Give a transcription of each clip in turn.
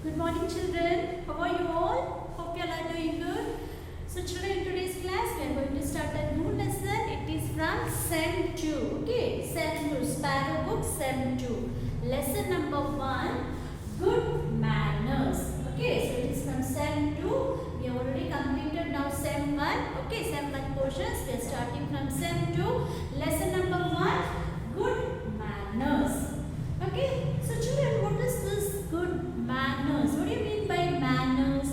Good morning, children. How are you all? Hope you all are doing good. So, children, in today's class, we are going to start a new lesson. It is from Sem 2. Okay, Sem 2, Sparrow Book, Sem 2. Lesson number 1, Good Manners. Okay, so it is from Sem 2. We have already completed now Sem 1. Okay, Sem 1 portions. We are starting from Sem 2. Lesson number 1, Good Manners. Okay, so children, what is this good manners? What do you mean by manners?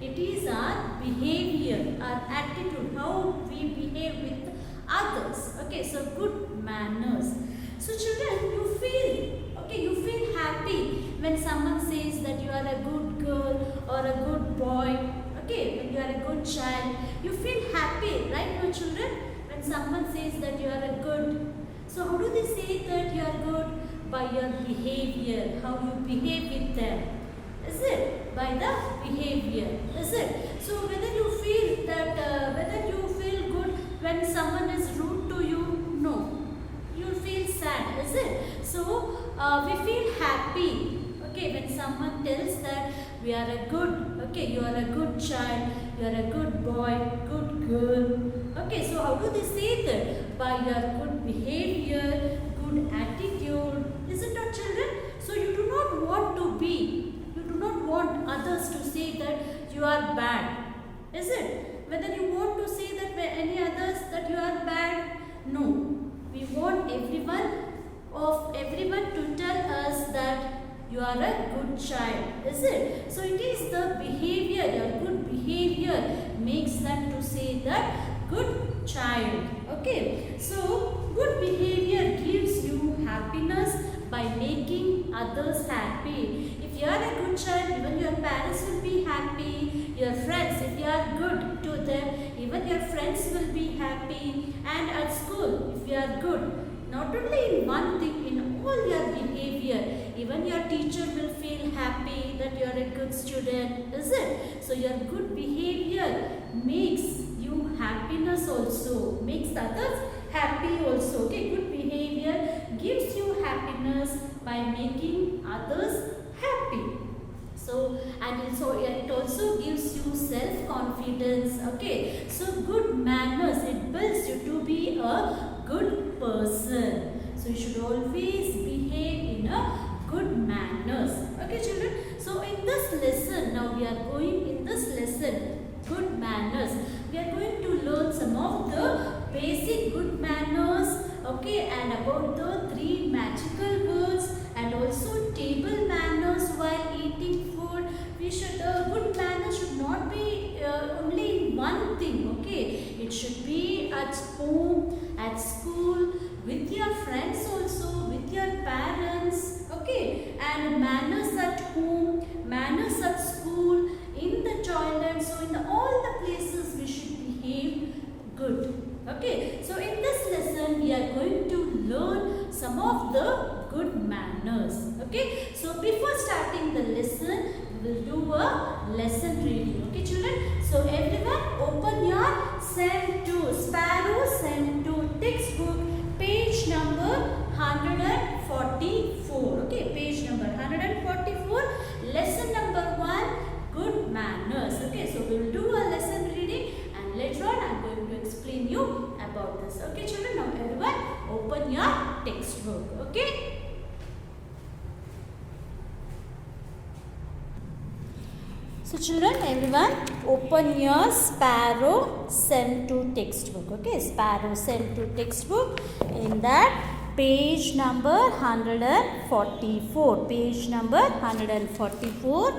It is our behavior, our attitude, how we behave with others. Okay, so good manners. So children, you feel happy when someone says that you are a good girl or a good boy. Okay, when you are a good child, you feel happy, right, no children? When someone says that you are a good. So how do they say that you are good? By your behavior, how you behave with them. Is it? By the behavior. Is it? So whether you feel good when someone is rude to you? No. You feel sad. Is it? So we feel happy. Okay, when someone tells that we are a good, okay, you are a good child, you are a good boy, good girl. Okay, so how do they say that? By your good behavior, good attitude. Is it not, children? So you do not want others to say that you are bad. Is it? Whether you want to say that any others that you are bad? No. We want everyone to tell us that you are a good child. Is it? So it is the behavior, your good behavior makes them to say that good child. Okay. So good behavior gives you happiness by making others happy. If you are a good child, even your parents will be happy. Your friends, if you are good to them, even your friends will be happy. And at school, if you are good, not only in one thing, in all your behavior, even your teacher will feel happy that you are a good student. Is it? So your good behavior makes you happiness also, makes the others happy also. Okay, good behavior gives you happiness by making others happy. So, and it also gives you self-confidence. Okay, so good manners, it builds you to be a good person. So you should always behave in a good manners. Okay, children. So in this lesson, now we are going in this lesson, good manners. We are going to learn some of the basic good manners. Okay, and about the 3 magical words and also table manners while eating food. We should good manners should not be only in one thing. Okay, it should be at home, at school, with your friends also, with your parents. Okay, and manners at home, manners at school, in the toilet. So in all the places we should behave good. Okay, so in this lesson we are going to learn some of the good manners. Okay, so before starting the lesson, we will do a lesson reading. Okay, children. So everyone, open your Sem 2, Sparrow Sem 2 textbook, page number 144. Okay, page number 144. Lesson number 1, good manners. Okay, so we will do a lesson reading. Later on, I am going to explain you about this. Okay, children. Now, everyone, open your textbook. Okay. So, children, everyone, open your Sparrow Sem 2 textbook. Okay, Sparrow Sem 2 textbook. In that, page number 144. Page number 144.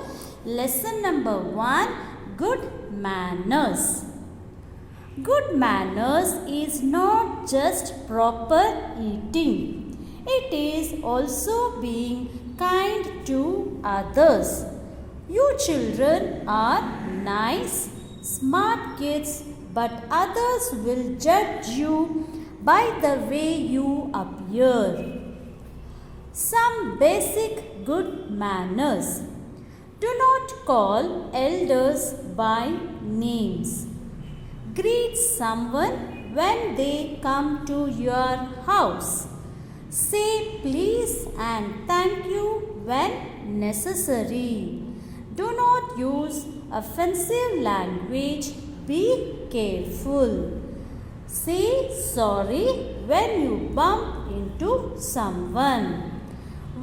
Lesson number 1, good manners. Good manners is not just proper eating. It is also being kind to others. You children are nice, smart kids, but others will judge you by the way you appear. Some basic good manners. Do not call elders by names. Greet someone when they come to your house. Say please and thank you when necessary. Do not use offensive language. Be careful. Say sorry when you bump into someone.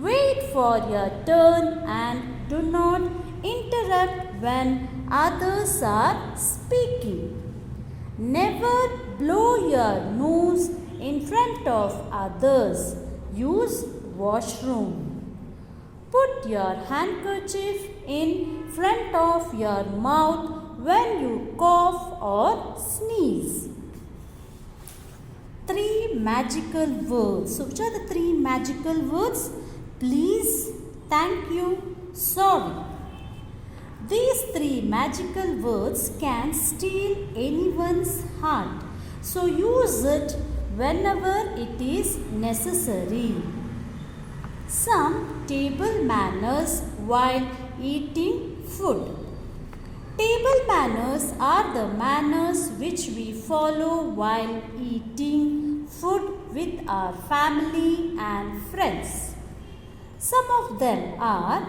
Wait for your turn and do not interrupt when others are speaking. Never blow your nose in front of others. Use washroom. Put your handkerchief in front of your mouth when you cough or sneeze. 3 magical words. So, which are the 3 magical words? Please, thank you, sorry. These 3 magical words can steal anyone's heart. So, use it whenever it is necessary. Some table manners while eating food. Table manners are the manners which we follow while eating food with our family and friends. Some of them are: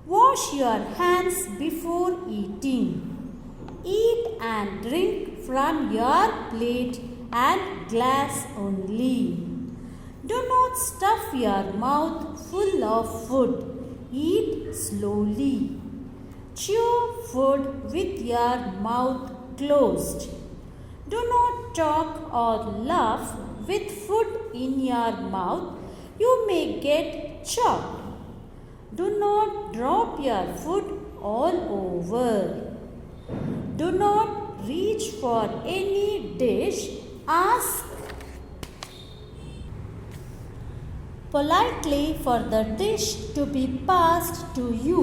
wash your hands before eating. Eat and drink from your plate and glass only. Do not stuff your mouth full of food. Eat slowly. Chew food with your mouth closed. Do not talk or laugh with food in your mouth. You may get choked. Do not drop your food all over. Do not reach for any dish. Ask politely for the dish to be passed to you.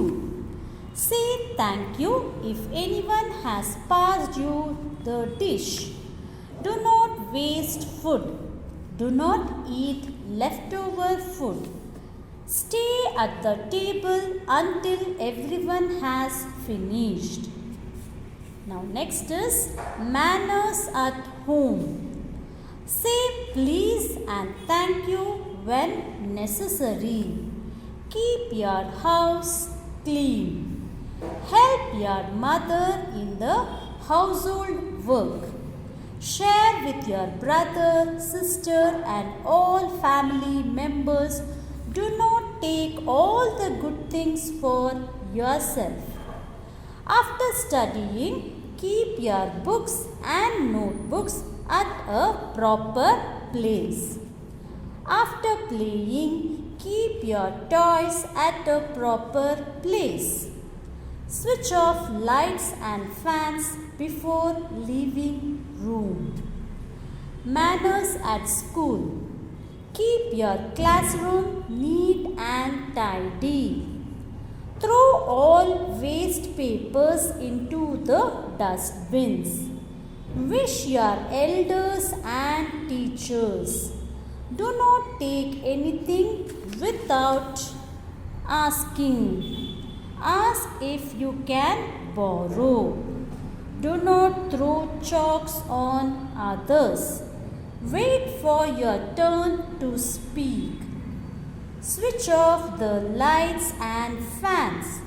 Say thank you if anyone has passed you the dish. Do not waste food. Do not eat leftover food. Stay at the table until everyone has finished. Now next is manners at home. Say please and thank you when necessary. Keep your house clean. Help your mother in the household work. Share with your brother, sister and all family members. Do not take all the good things for yourself. After studying, keep your books and notebooks at a proper place. After playing, keep your toys at a proper place. Switch off lights and fans before leaving room. Manners at school. Keep your classroom neat and tidy. Throw all waste papers into the dustbins. Wish your elders and teachers. Do not take anything without asking. Ask if you can borrow. Do not throw chalks on others. Wait for your turn to speak. Switch off the lights and fans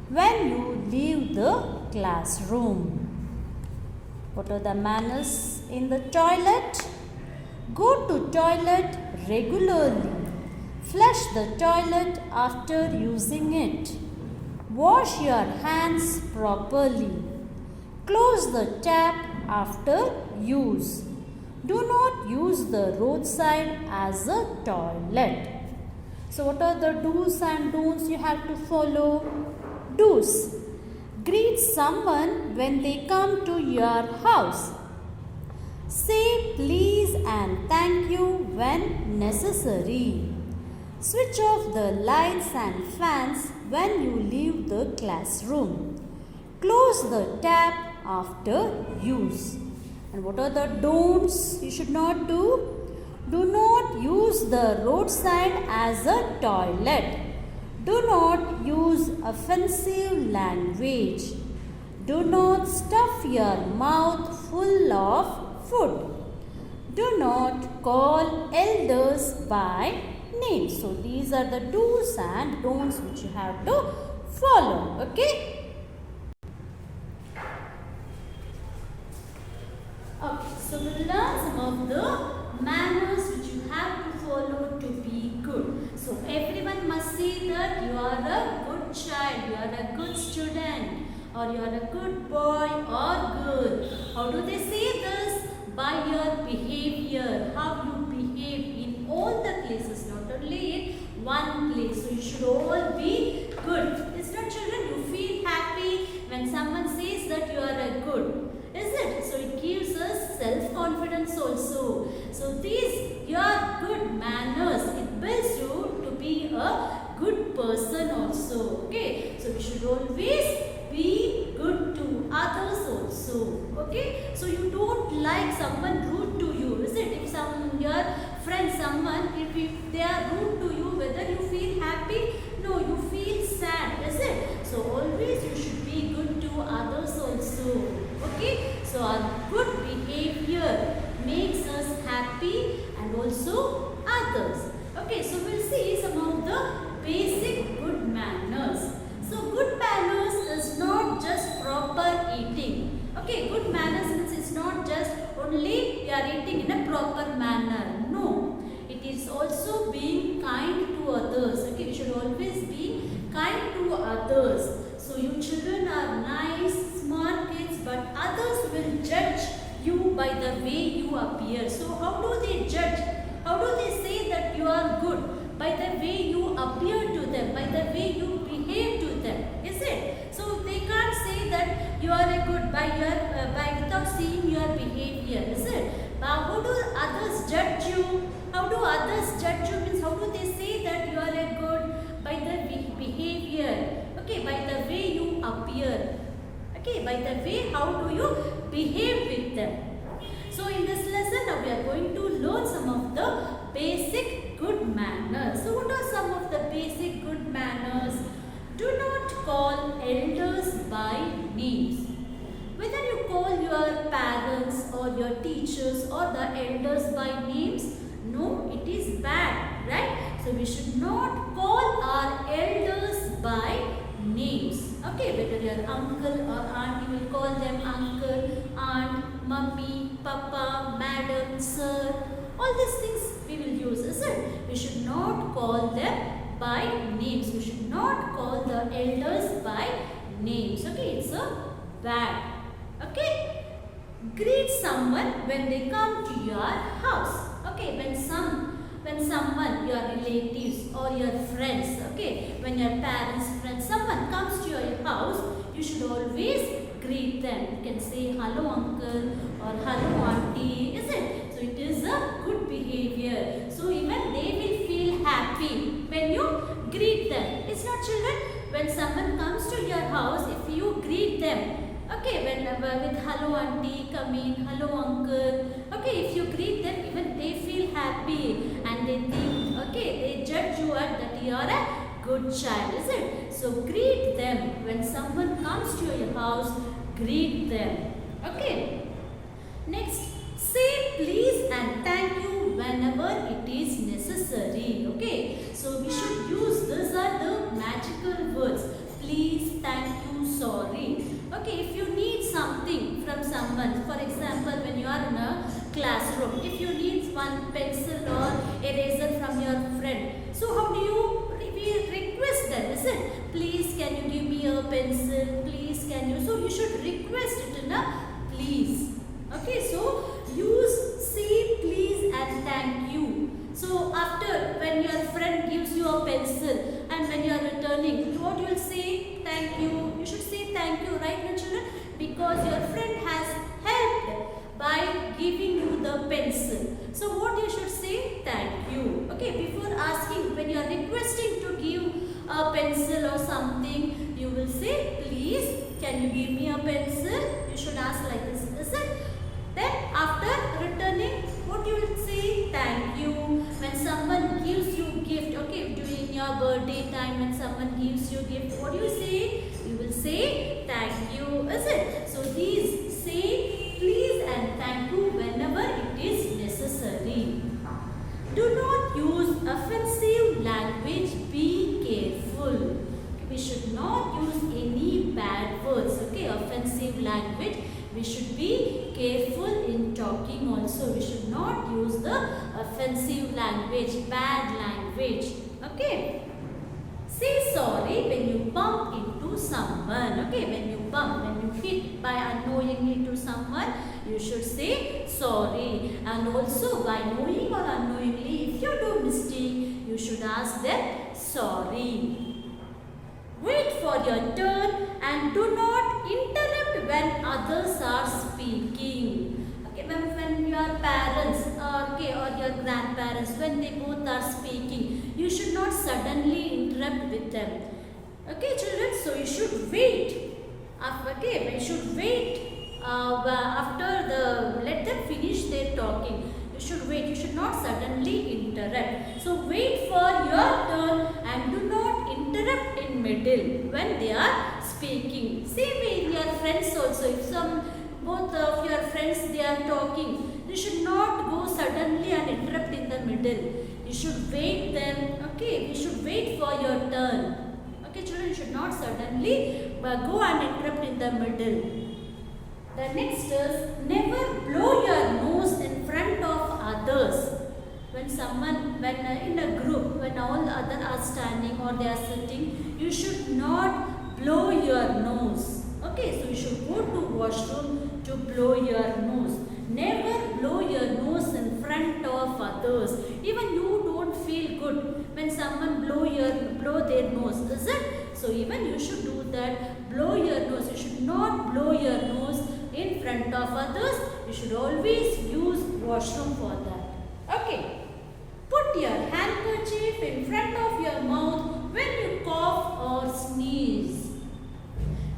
when you leave the classroom. What are the manners in the toilet? Go to toilet regularly. Flush the toilet after using it. Wash your hands properly. Close the tap after use. Do not use the roadside as a toilet. So what are the do's and don'ts you have to follow? Do's. Greet someone when they come to your house. Say please and thank you when necessary. Switch off the lights and fans when you leave the classroom. Close the tap after use. And what are the don'ts you should not do? Do not use the roadside as a toilet. Do not use offensive language. Do not stuff your mouth full of food. Do not call elders by name. So these are the do's and don'ts which you have to follow. Okay. Okay, so we'll learn some of the manners which you have to follow to be good. So everyone must say that you are a good child, you are a good student, or you are a good boy or girl. How do they say this? By your behavior, how you behave in all the places, not only in one place. So you should all be good. Is not children? You feel happy when someone says that you are a good. Is it? So it gives us self-confidence also. So these your good manners, it builds you to be a good person also. Okay. So we should always be good to others also. Okay. So you don't like someone rude to you. Is it? If your friend, someone, if they are rude to you, whether you feel happy? No, you feel sad. Is it? So always you should be good to others also. Okay, so our good behavior makes us happy and also others. Okay, so we'll see some of the basic good manners. So good manners is not just proper eating. Okay, good manners means it's not just only you are eating in a proper manner. No, it is also being kind to others. Okay, we should always be kind to others. So you children are nice, smart kids, but others will judge you by the way you appear. So how do they judge? How do they say that you are good? By the way you appear to them, by the way you behave to them. Is it? So they can't say that you are a good by without seeing your behavior. Is it? How do others judge you? How do others judge you? Means how do they say that you are a good? By the behavior. Okay, by the way you appear. Okay, by the way how do you behave with them. So in this lesson now we are going to learn some of the basic good manners. So what are some of the basic good manners? Do not call elders by names. Whether you call your parents or your teachers or the elders by names, no, it is bad, right? So we should not call our elders by names. Okay, whether your uncle or aunt, you will call them uncle, aunt, mummy, papa, madam, sir. All these things we will use, is it? We should not call them by names. We should not call the elders by names. Okay, it's a bad. Okay, greet someone when they come to your house. Okay, when someone, your relatives or your friends, okay, when your parents, friends, someone comes to your house, you should always greet them. You can say hello uncle or hello auntie, is it? So it is a good behavior. So even they will feel happy when you greet them. It's not children, when someone comes to your house, if you greet them, okay, with hello auntie, come in, hello uncle. Okay, if you greet them, even they feel happy and they think, okay, they judge you that you are a good child, is it? So greet them. When someone comes to your house, greet them. Okay. Next, say please and thank you whenever it is necessary. Okay. So we should use, these are the magical words. Please, thank you, sorry. Okay, if you need something from someone, for example, when you are in a classroom, if you need one pencil or eraser from your friend, so how do you request them? Is it? Please, can you give me a pencil? Please, can you? So you should request it in a please. Okay, so use say please and thank you. So after, when your friend gives you a pencil and when you are returning, what you will say? Thank you. You should say thank you, right, my children? Because your friend has helped by giving you the pencil. So what you should say? Thank you. Okay, before asking, when you are requesting to give a pencil or something, you will say, please, can you give me a pencil? You should ask like this, is it? Then after returning, what you will say? Thank you. When someone gives you gift, okay, during your birthday time, when someone gives you gift, what do you say? You will say thank you, is it? So these say please and thank you whenever it is necessary. Do not use offensive language. Be careful. We should not We should be careful in talking also. We should not use the offensive language, bad language. Okay. Say sorry when you bump into someone. Okay, when you bump, when you hit by unknowingly to someone, you should say sorry. And also by knowing or unknowingly, if you do mistake, you should ask them sorry. Wait for your turn and do not interrupt when others are speaking. Okay, when your parents or your grandparents, when they both are speaking, you should not suddenly interrupt with them. Okay, children, so you should wait. Okay, you should wait let them finish their talking. You should wait. You should not suddenly interrupt. So wait for your turn and do not interrupt in middle when they are speaking. Same way in your friends also. If both of your friends they are talking, you should not go suddenly and interrupt in the middle. You should wait them. Okay, you should wait for your turn. Okay, children, you should not suddenly go and interrupt in the middle. The next is never blow your nose in front of others. When in a group, when all the others are standing or they are sitting, you should not blow your nose. Okay, so you should go to washroom to blow your nose. Never blow your nose in front of others. Even you don't feel good when someone blow their nose, is it? So even you should do that. Blow your nose. You should not blow your nose in front of others. You should always use washroom for that. Okay. Put your handkerchief in front of your mouth when you cough or sneeze.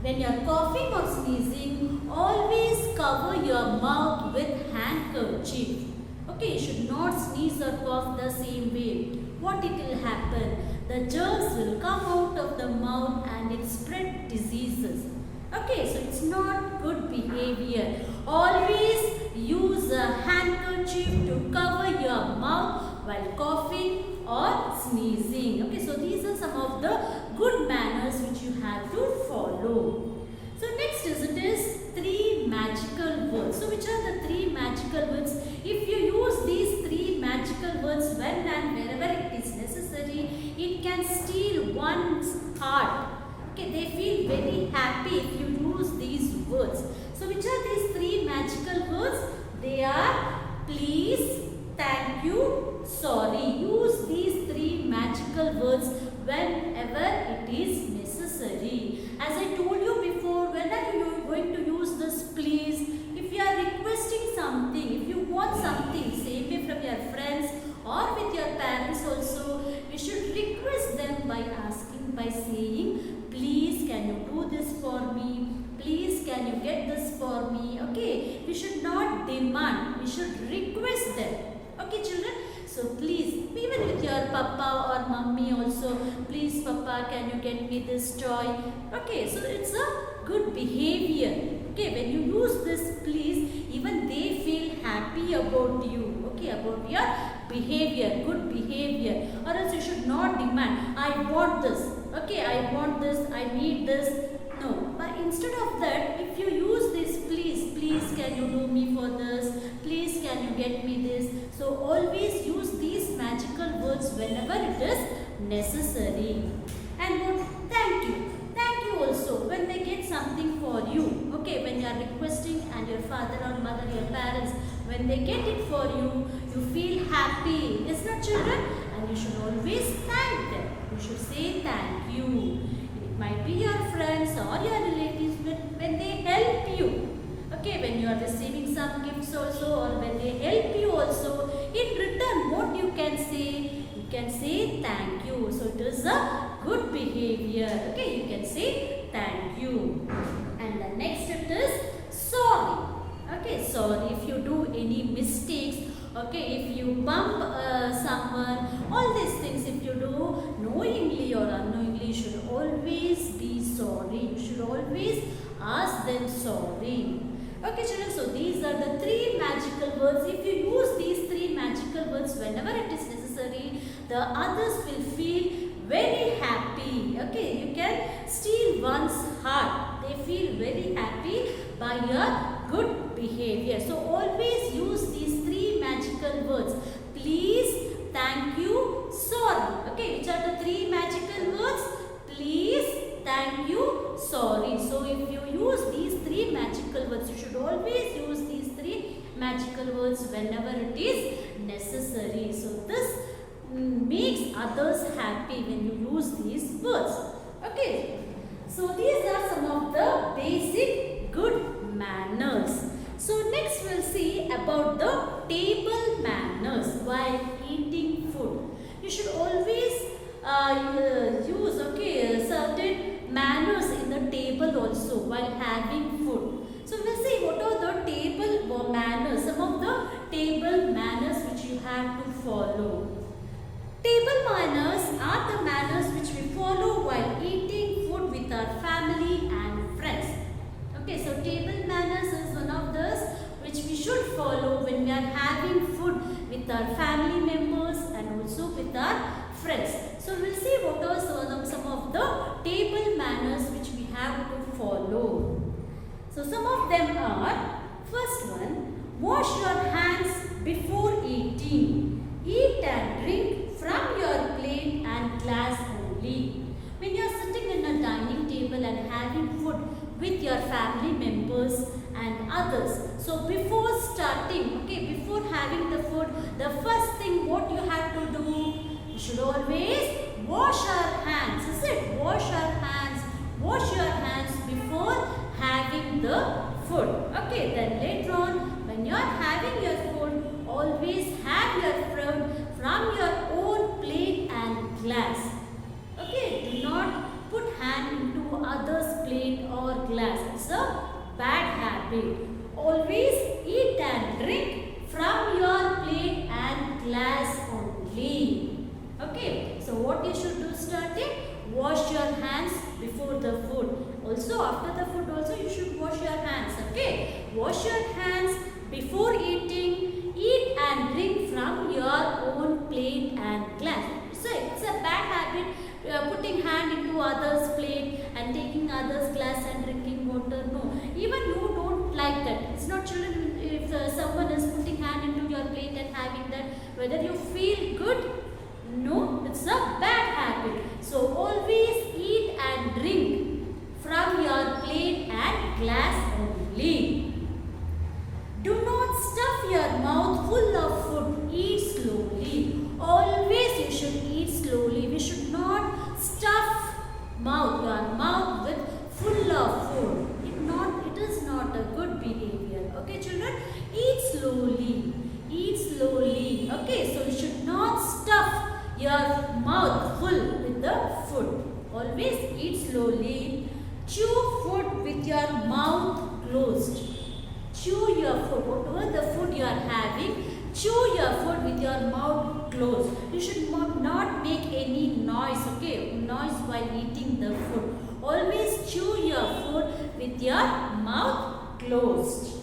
When you are coughing or sneezing, always cover your mouth with handkerchief. Okay, you should not sneeze or cough the same way. What it will happen? The germs will come out of the mouth and it spread diseases. Okay, so it's not good behavior. Always use a handkerchief to cover your mouth while coughing or sneezing. Okay, so these are some of the good manners which you have to follow. So next it is three magical words. So which are the three magical words? If you use these three magical words when and wherever it is necessary, it can steal one's heart. Okay, they feel very happy if you use these words. So which are these three magical words? They are please, thank you, sorry. Use these three magical words whenever it is necessary. As I told you before, when are you going to use this please? If you are requesting something, if you want something, same way from your friends or with your parents also, you should request them by asking, by saying, please can you do this for me? Please can you get this for me? Okay, we should not demand, we should request them. Okay, children? So please, even with your papa or mummy also, please papa can you get me this toy? Okay, so it's a good behavior. Okay, when you use this please, even they feel happy about you. Okay, about your behavior, good behavior. Or else you should not demand, I want this. Okay, I want this, I need this. No, but instead of that, if you use this please, please can you do me for this, please can you get me this. So always use these magical words whenever it is necessary. And what? Thank you. Thank you also when they get something for you. Okay, when you are requesting and your father or mother, your parents, when they get it for you, you feel happy. Yes, not children? And you should always thank them. You should say thank you. Might be your friends or your relatives when they help you. Okay, when you are receiving some gifts also or when they help you also, in return what you can say? You can say thank you. So it is a good behavior. Okay, you can say thank you. And the next it is sorry. Okay, sorry if you do any mistakes. Okay, if you bump someone, all these things if you do knowingly or unknowingly, you should always be sorry. You should always ask them sorry. Okay, children, so these are the three magical words. If you use these three magical words whenever it is necessary, the others will feel very happy. Okay, you can steal one's heart. They feel very happy by your good behavior. So always use these three magical words. Please, thank you, sorry. Okay, which are the three magical words? Please, thank you, sorry. So if you use these three magical words, you should always use these three magical words whenever it is necessary. So this makes others happy when you use these words. Okay. So these are some of the basic good manners. So next we'll see about the table manners while eating food. You should always use certain manners in the table also while having food. So we'll see what are the table manners, some of the table manners which you have to follow. Table manners are the manners which we follow while eating food with our family and friends. Okay, so table manners is one of those which we should follow when we are having food with our family members and also with our friends. So we'll see what are some of the table manners which we have to follow. So some of them are, first one, wash your hands before eating. Eat and drink from your plate and glass only. When you are sitting in a dining table and having food with your family members and others. So before starting, before having the food, the first thing what you have to do, you should always wash our hands. Is it? Wash our hands. Wash your hands before having the food. Okay, then later on, when you are having your food, always have your food from your own plate and glass. Okay, do not put hand into others' plate or glass. It's a bad habit. Always eat and drink from your plate and glass only. Okay, so what you should do starting? Wash your hands before the food. Also after the food also you should wash your hands. Okay, wash your hands before eating. Eat and drink from your own plate and glass. So it's a bad habit putting hand into others' plate and taking others' glass and drinking water. No, even you don't like that. It's not children. If someone is putting hand into your plate and having that, whether you feel good? No, it's a bad habit. So always eat and drink from your plate and glass only. Do not stuff your mouth full of food. Eat slowly. Always you should eat slowly. We should not stuff your mouth with full of food. It is not a good behavior. Okay, children? Eat slowly. Eat slowly. Okay, so you should not stuff your mouth full with the food. Always eat slowly. Chew food with your mouth closed. Chew your food. Whatever the food you are having, chew your food with your mouth closed. You should not make any noise, noise while eating the food. Always chew your food with your mouth closed.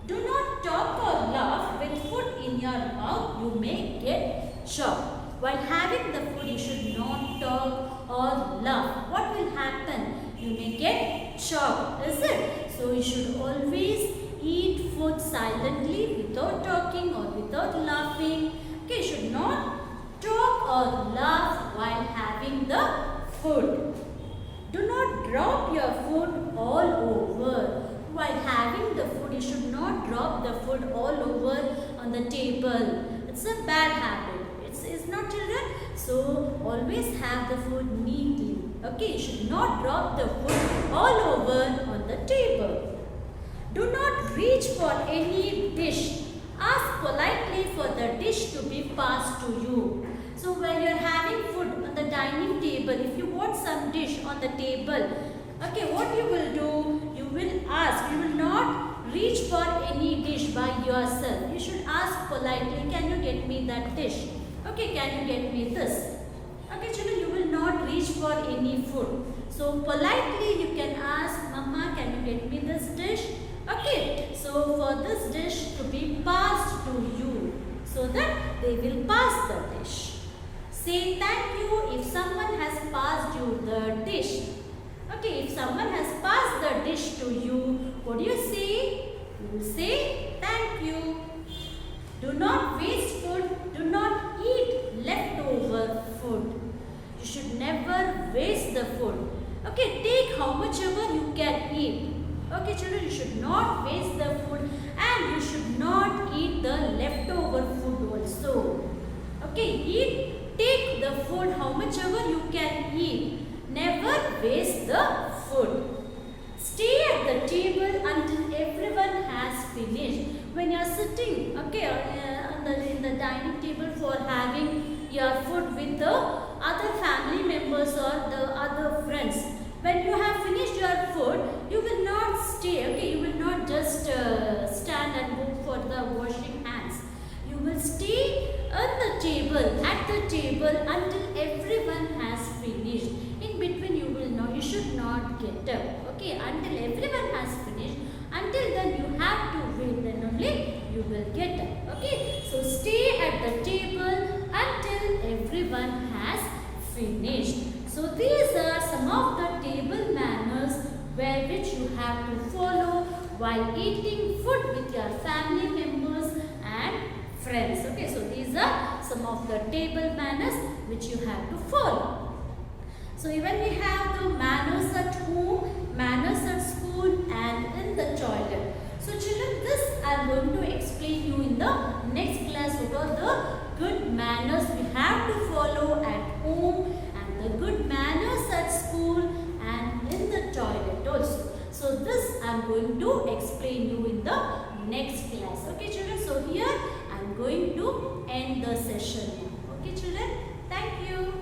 Do not talk or laugh with food in your mouth. You may get choked. While having the food, you should not talk or laugh. What will happen? You may get choked, is it? So you should always eat food silently without talking or without laughing. Okay, you should not talk or laugh while having the food. Do not drop your food all over. While having the food, you should not drop the food all over on the table. It's a bad habit. It's not, children. So always have the food neatly. Okay, you should not drop the food all over on the table. Do not reach for any dish. Ask politely for the dish to be passed to you. So when you are having food on the dining table, if you want some dish on the table, okay, what you will do? You will ask. You will not reach for any dish by yourself. You should ask politely, can you get me that dish? Okay, can you get me this? Okay, children, you will not reach for any food. So politely you can ask, Mama, can you get me this dish? Okay, so for this dish to be passed to you, so that they will pass the dish. Say thank you if someone has passed you the dish. Okay, if someone has passed the dish to you, what do you say? You will say thank you. Do not waste food. Do not eat leftover food. You should never waste the food. Okay, take how much ever you can eat. Okay, children, you should not waste the food and you should not eat the leftover food also. Okay, take the food how much ever you can eat. Never waste the food. Stay at the table until everyone has finished. When you are sitting, okay, in the dining table for having your food with the other family members or the other friends, when you have finished your food, you will not stay, okay, you will not just stand and go for the washing hands. You will stay at the table until everyone has finished. In between you should not get up, okay, until everyone has finished. Until then you have to wait, then only you will get up, okay. So stay at the table until everyone has finished. So these are some of the table manners which you have to follow while eating food with your family members and friends. Okay, so these are some of the table manners which you have to follow. So even we have the manners at home, manners at school and in the toilet. So children, this I am going to explain you in the next class about the good manners we have to follow at home and the good manners at school and in the toilet also. So this I am going to explain you in the next class. Okay children, so here I am going to end the session. Okay children, thank you.